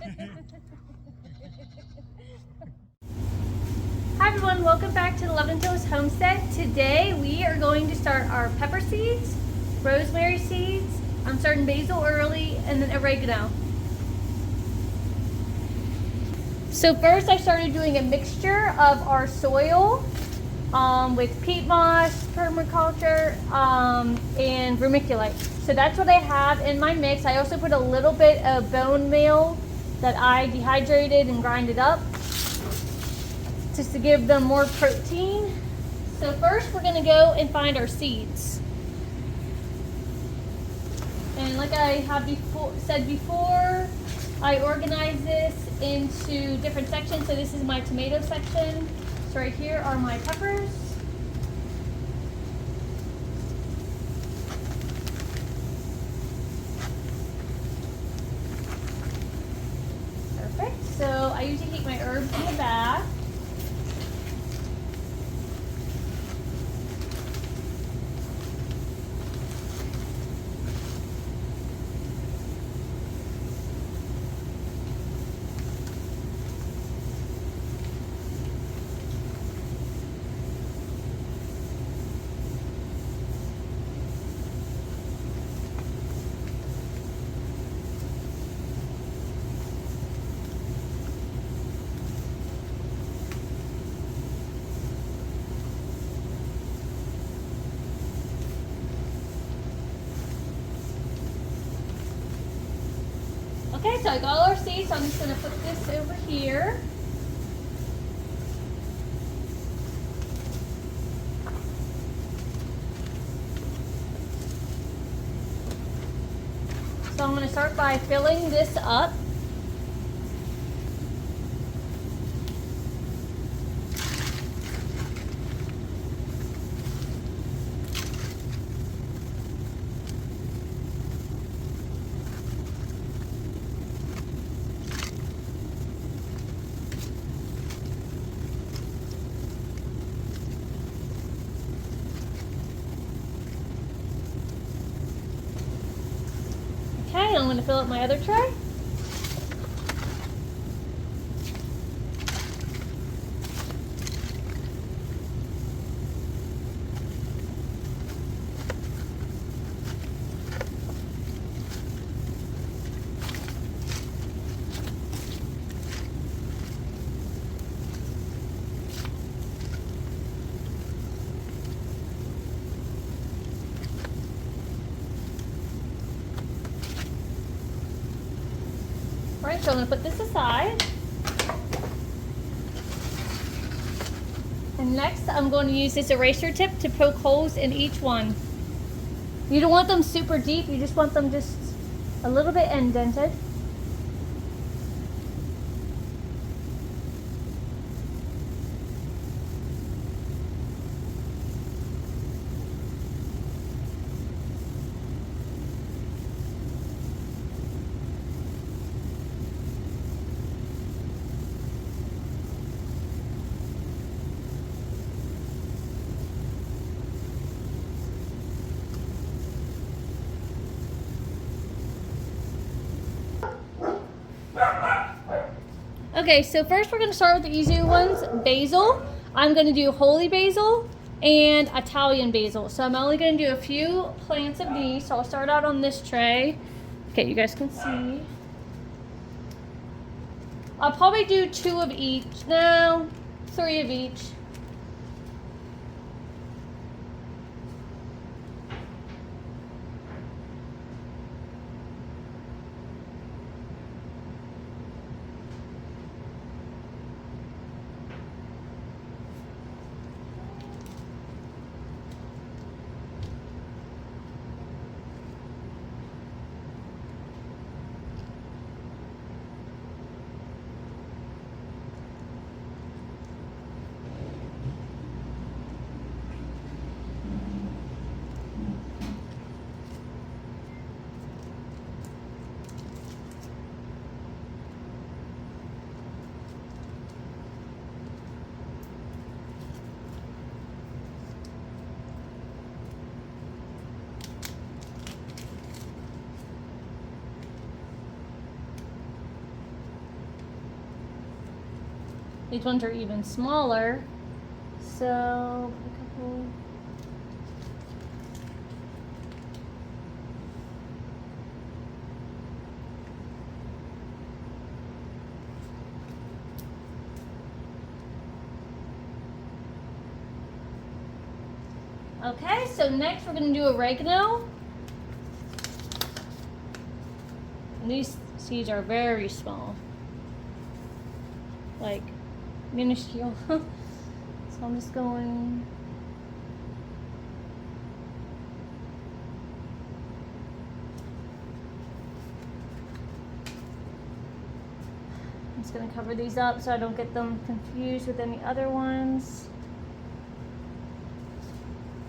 Hi everyone, welcome back to the Love and Toast Homestead. Today we are going to start our pepper seeds, rosemary seeds, I'm starting basil early, and then oregano. So first I started doing a mixture of our soil with peat moss, permaculture, and vermiculite. So that's what I have in my mix. I also put a little bit of bone meal that I dehydrated and grinded up, just to give them more protein. So first we're gonna go and find our seeds. And like I have said before, I organize this into different sections. So this is my tomato section. So right here are my peppers. Perfect. So I usually keep my herbs in the back. Okay, so I got all our seeds, so I'm just going to put this over here. So I'm going to start by filling this up. Okay, I'm going to fill up my other tray. Alright, so I'm going to put this aside. And next I'm going to use this eraser tip to poke holes in each one. You don't want them super deep, you just want them just a little bit indented. Okay, so first we're going to start with the easier ones, basil. I'm going to do holy basil and Italian basil. So I'm only going to do a few plants of these. So I'll start out on this tray. Okay, you guys can see. I'll probably do 2 of each. No, 3 of each. These ones are even smaller. So, put a couple. Okay, so next we're going to do oregano. And these seeds are very small, like minuscule. So I'm just going. I'm just going to cover these up so I don't get them confused with any other ones.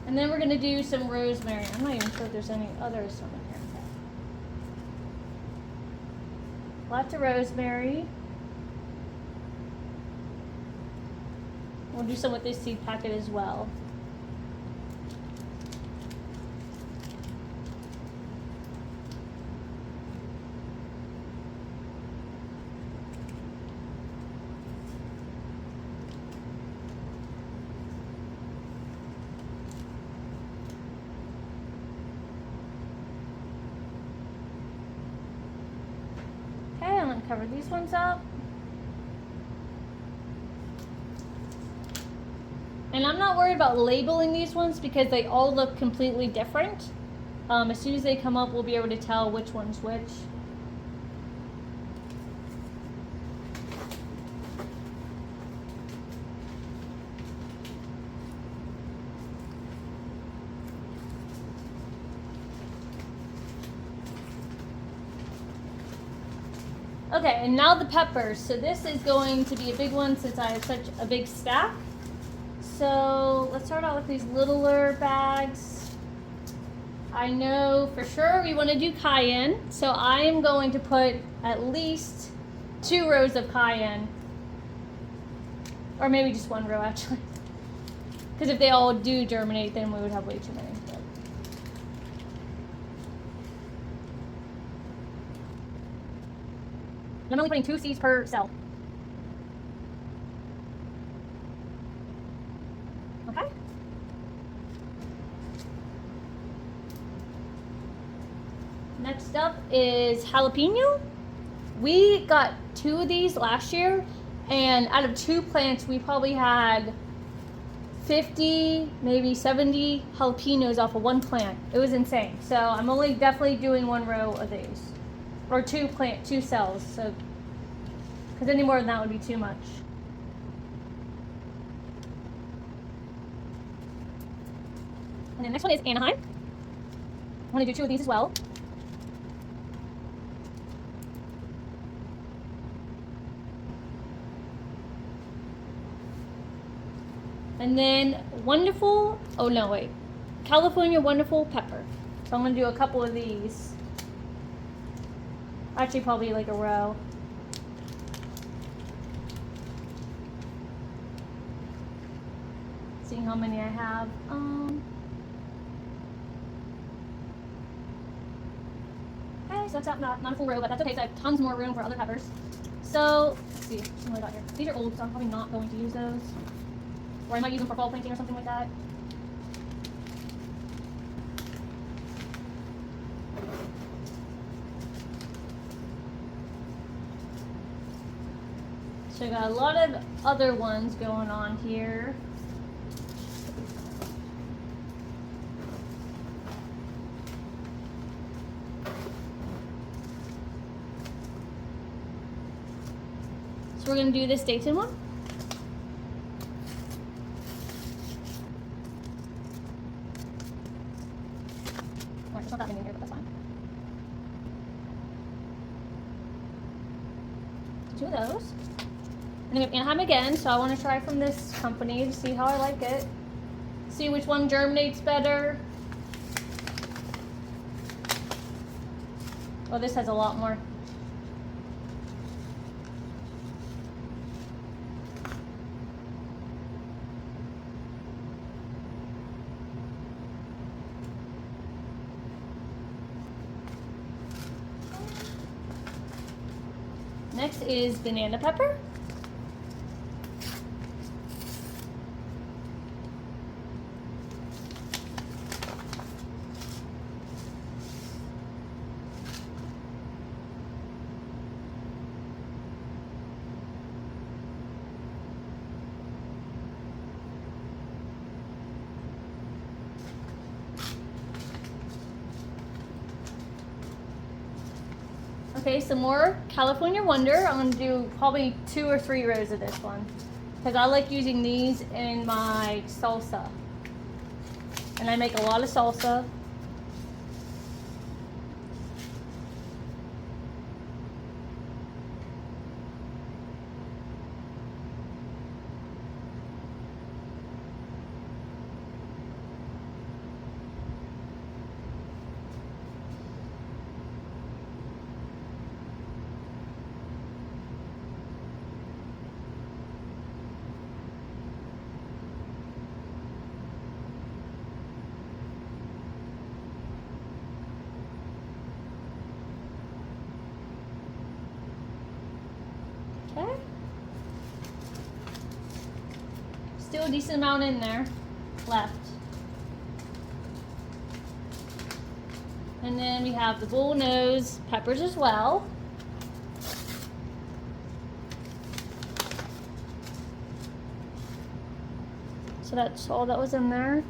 And then we're going to do some rosemary. I'm not even sure if there's any others from in here. Lots of rosemary. We'll do some with this seed packet as well. I'm going to cover these ones up. And I'm not worried about labeling these ones because they all look completely different. As soon as they come up, we'll be able to tell which one's which. Okay, and now the peppers. So this is going to be a big one since I have such a big stack. So let's start out with these littler bags. I know for sure we want to do cayenne. So I am going to put at least 2 rows of cayenne. Or maybe just 1 row actually. Because if they all do germinate, then we would have way too many. I'm only putting 2 seeds per cell. Okay. Next up is jalapeno. We got 2 of these last year, and out of 2 plants, we probably had 50, maybe 70 jalapenos off of 1 plant. It was insane. So I'm only definitely doing 1 row of these. Or 2 cells, so because any more than that would be too much. And the next one is Anaheim. I want to do 2 of these as well. And then California Wonderful Pepper. So I'm going to do a couple of these. Actually, probably like a row. Seeing how many I have. Okay, so that's not a full row, but that's okay. So I have tons more room for other peppers. So let's see, what I got here. These are old, so I'm probably not going to use those, or I might use them for fall planting or something like that. So I got a lot of other ones going on here. So we're going to do this Dayton one. Alright, there's not that many in here, but that's fine. 2 of those. And then we have Anaheim again, so I want to try from this company to see how I like it. See which one germinates better. Oh, this has a lot more. Next is banana pepper. Okay, some more California Wonder. I'm gonna do probably 2 or 3 rows of this one because I like using these in my salsa. And I make a lot of salsa. Okay. Still a decent amount in there left. And then we have the bull nose peppers as well. So that's all that was in there.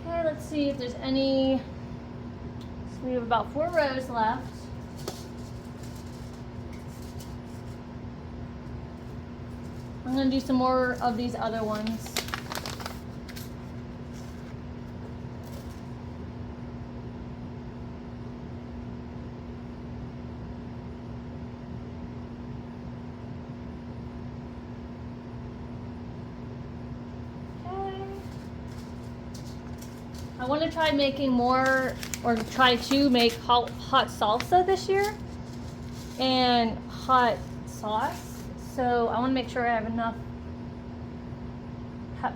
Okay, let's see if there's any. So we have about 4 rows left. I'm gonna do some more of these other ones. I want to try making more, or try to make hot salsa this year and hot sauce. So I want to make sure I have enough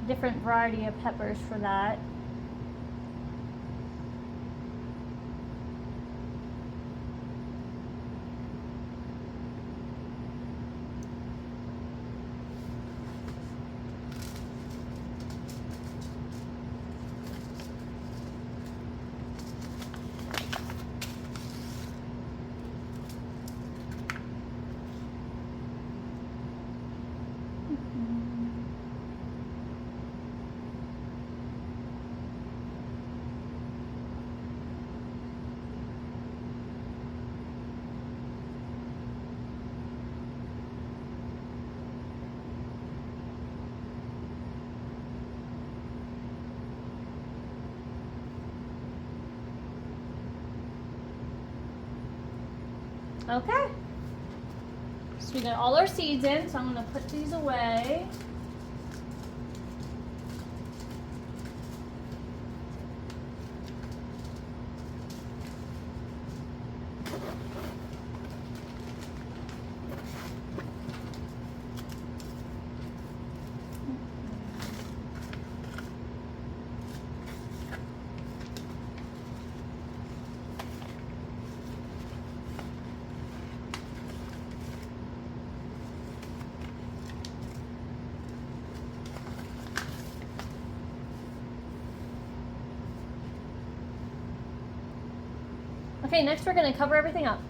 different variety of peppers for that. Okay, so we got all our seeds in, so I'm going to put these away. Okay, next we're going to cover everything up.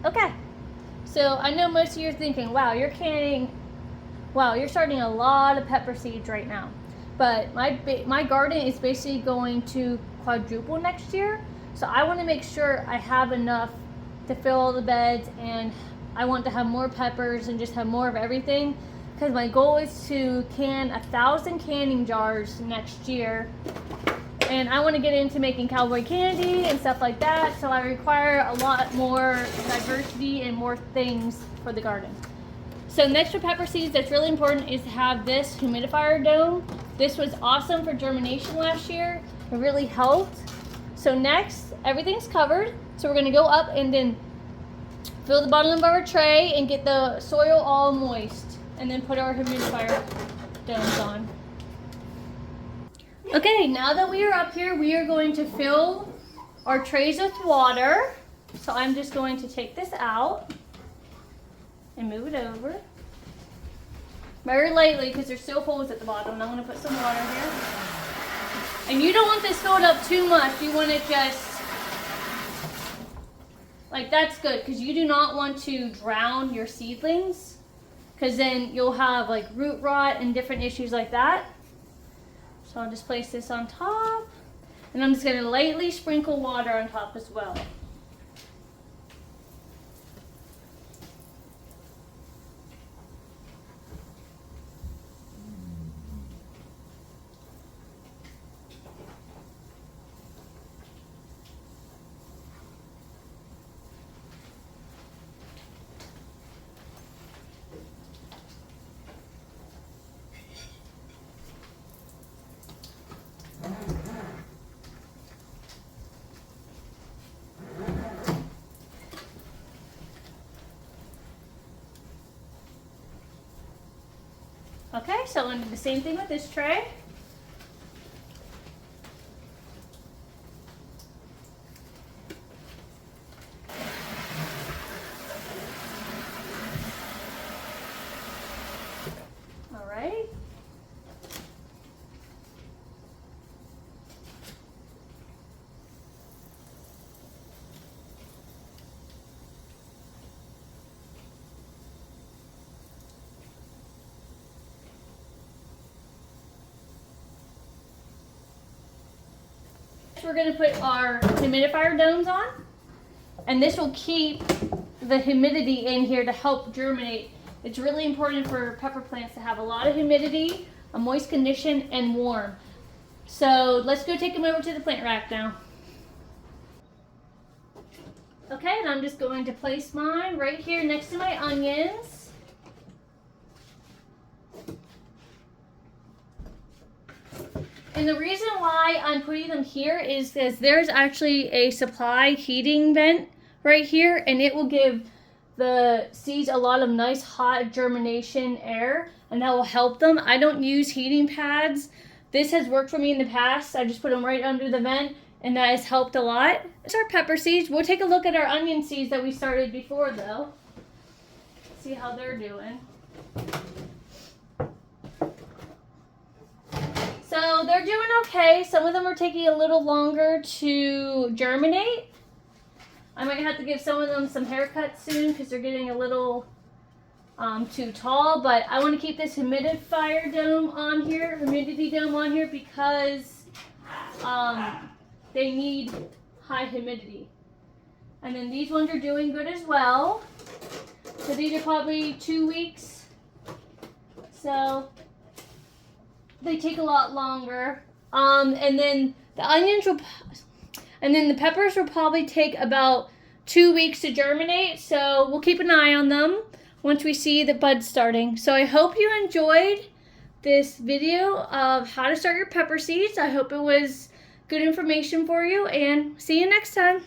Okay, so I know most of you are thinking, wow, you're starting a lot of pepper seeds right now. But my garden is basically going to quadruple next year. So I want to make sure I have enough to fill all the beds, and I want to have more peppers and just have more of everything. Because my goal is to can 1,000 canning jars next year. And I want to get into making cowboy candy and stuff like that. So I require a lot more diversity and more things for the garden. So next to pepper seeds, that's really important is to have this humidifier dome. This was awesome for germination last year. It really helped. So next, everything's covered. So we're gonna go up and then fill the bottom of our tray and get the soil all moist. And then put our humidifier domes on. Okay, now that we are up here, we are going to fill our trays with water. So I'm just going to take this out and move it over. Very lightly because there's still holes at the bottom. And I'm going to put some water here. And you don't want this filled up too much. You want it just, like that's good because you do not want to drown your seedlings because then you'll have like root rot and different issues like that. So I'll just place this on top, and I'm just going to lightly sprinkle water on top as well. Okay, so I'm going to do the same thing with this tray. All right. We're going to put our humidifier domes on, and this will keep the humidity in here to help germinate. It's really important for pepper plants to have a lot of humidity, a moist condition, and warm. So let's go take them over to the plant rack now. Okay, and I'm just going to place mine right here next to my onions. And the reason why I'm putting them here is because there's actually a supply heating vent right here, and it will give the seeds a lot of nice hot germination air, and that will help them. I don't use heating pads. This has worked for me in the past. I just put them right under the vent, and that has helped a lot. It's our pepper seeds. We'll take a look at our onion seeds that we started before though. See how they're doing. So they're doing okay. Some of them are taking a little longer to germinate. I might have to give some of them some haircuts soon because they're getting a little too tall. But I want to keep this humidifier dome on here, humidity dome on here because they need high humidity. And then these ones are doing good as well. So these are probably 2 weeks. So they take a lot longer. And then the onions will, and then the peppers will probably take about 2 weeks to germinate. So we'll keep an eye on them once we see the buds starting. So I hope you enjoyed this video of how to start your pepper seeds. I hope it was good information for you, and see you next time.